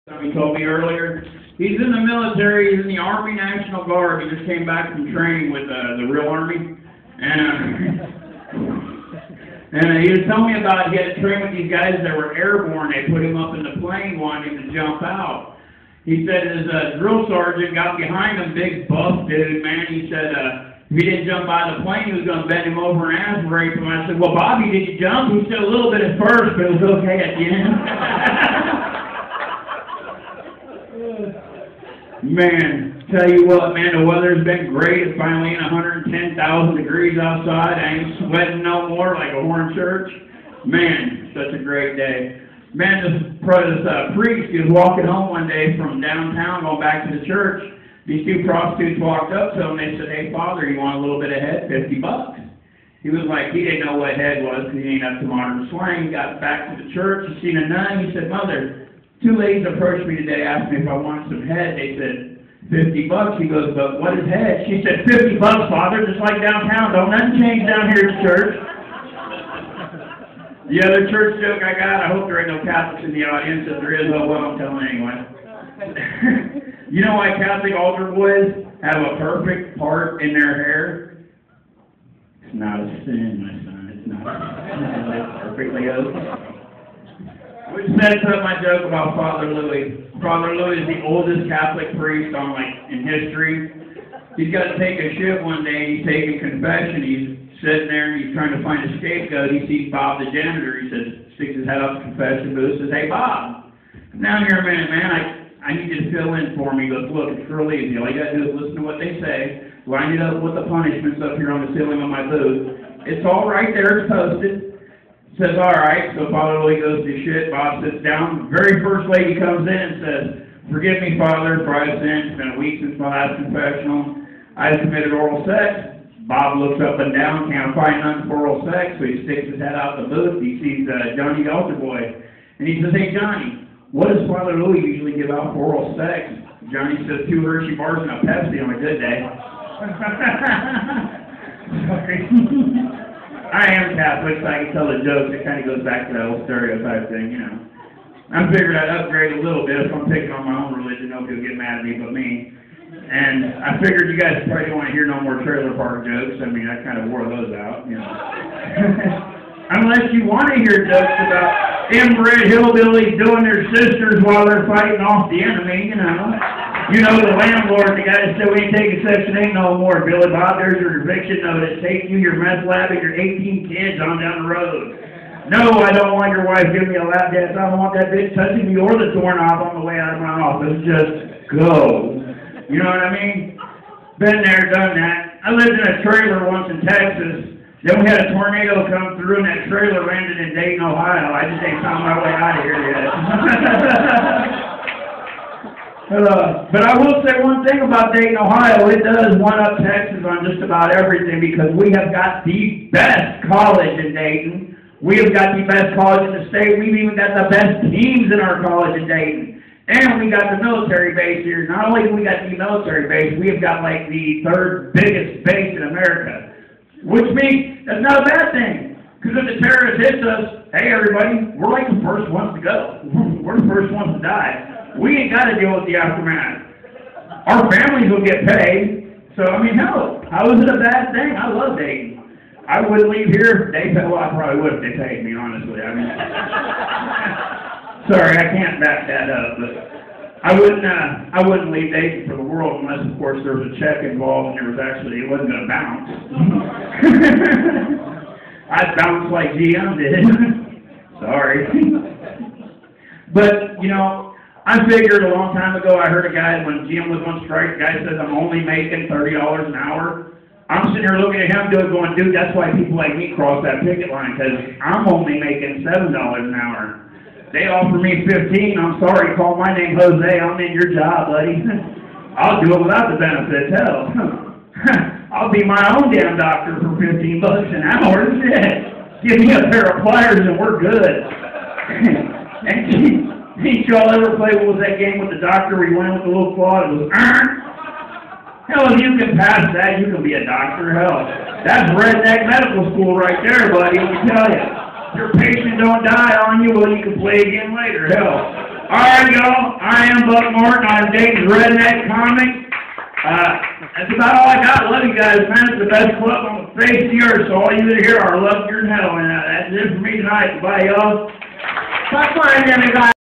He told me earlier. He's in the military. He's in the Army National Guard. He just came back from training with the real Army. And he was telling me about he had to train with these guys that were airborne. They put him up in the plane, wanting him to jump out. He said his drill sergeant got behind him, big buff dude, man. He said if he didn't jump out of the plane, he was going to bend him over and ass rape him. I said, well, Bobby, did you jump? He said a little bit at first, but it was okay at the end. Man, tell you what, man, the weather's been great. It's finally in 110,000 degrees outside. I ain't sweating no more like a horn church. Man, such a great day. Man, this priest, he was walking home one day from downtown, going back to the church. These two prostitutes walked up to him. They said, hey, Father, you want a little bit of head? $50. He was like, he didn't know what head was because he ain't up to modern slang. He got back to the church. He seen a nun. He said, Mother, two ladies approached me today, asked me if I wanted some head. They said, $50. He goes, but what is head? She said, $50, Father, just like downtown. Don't nothing change down here at church. The other church joke I got, I hope there ain't no Catholics in the audience. If there is, oh well, I'm telling anyway. You know why Catholic altar boys have a perfect part in their hair? It's not a sin, my son. It's not a sin. It's perfectly okay. Which sets up my joke about Father Louis. Father Louis is the oldest Catholic priest in history. He's got to take a shit one day. He's taking confession. He's sitting there and he's trying to find a scapegoat. He sees Bob the janitor. He says, sticks his head up the confession booth, says, hey Bob, come down here a minute, man. I need you to fill in for me. He goes, look, it's real easy. All you got to do is listen to what they say. Line it up with the punishments up here on the ceiling of my booth. It's all right there. It's posted. Says, all right. So Father Louis goes to shit. Bob sits down. Very first lady comes in and says, forgive me, Father, for I've sinned. It's been a week since my last confessional. I've committed oral sex. Bob looks up and down, can't find none for oral sex, so he sticks his head out the booth. He sees Johnny the altar boy. And he says, hey, Johnny, what does Father Louis usually give out for oral sex? Johnny says, 2 Hershey bars and a Pepsi on a good day. Sorry. I am Catholic, so I can tell the jokes. It kind of goes back to that old stereotype thing, you know. I figured I'd upgrade a little bit. If I'm picking on my own religion, nobody will get mad at me but me. And I figured you guys probably don't want to hear no more trailer park jokes. I mean, I kind of wore those out, you know. Unless you want to hear jokes about inbred hillbillies doing their sisters while they're fighting off the enemy, you know. You know, the landlord, the guy that said we ain't taking Section 8 no more. Billy Bob, there's your eviction notice. Take you, your meth lab, and your 18 kids on down the road. No, I don't want your wife giving me a lap dance. I don't want that bitch touching me or the doorknob on the way out of my office. Just go. You know what I mean? Been there, done that. I lived in a trailer once in Texas. Then we had a tornado come through, and that trailer landed in Dayton, Ohio. I just ain't found my way out of here yet. But I will say one thing about Dayton, Ohio. It does one-up Texas on just about everything because we have got the best college in Dayton. We have got the best college in the state. We've even got the best teams in our college in Dayton. And we got the military base here. Not only do we got the military base, we have got like the 3rd biggest base in America. Which means that's not a bad thing. Because if the terrorist hits us, hey everybody, we're like the first ones to go. We're the first ones to die. We ain't got to deal with the aftermath. Our families will get paid. So, I mean, hell, how is it a bad thing? I love Dayton. I wouldn't leave here. Well, I probably would if they paid me, honestly. I mean... Sorry, I can't back that up, but I wouldn't leave Dayton for the world unless, of course, there was a check involved and it wasn't going to bounce. I'd bounce like GM did. Sorry. But, you know, I figured a long time ago, I heard a guy, when GM was on strike, the guy says, I'm only making $30 an hour. I'm sitting here looking at him going, dude, that's why people like me cross that picket line, because I'm only making $7 an hour. They offer me 15. I'm sorry, call my name Jose. I'm in your job, buddy. I'll do it without the benefits. Hell, I'll be my own damn doctor for $15 an hour. Shit. Give me a pair of pliers and we're good. And did y'all ever play, what was that game with the doctor where you went with the little claw? It was, hell, if you can pass that, you can be a doctor. Hell, that's redneck medical school right there, buddy, let me tell you. Your patient don't die on you, well, you can play again later. Hell, Alright, y'all. I am Buck Martin. I'm Dayton's Redneck Comic. That's about all I got. Love you guys, man. It's the best club on the face of the earth, so all you that hear are love your hell. And that's it for me tonight. Bye, y'all. Top line, everybody.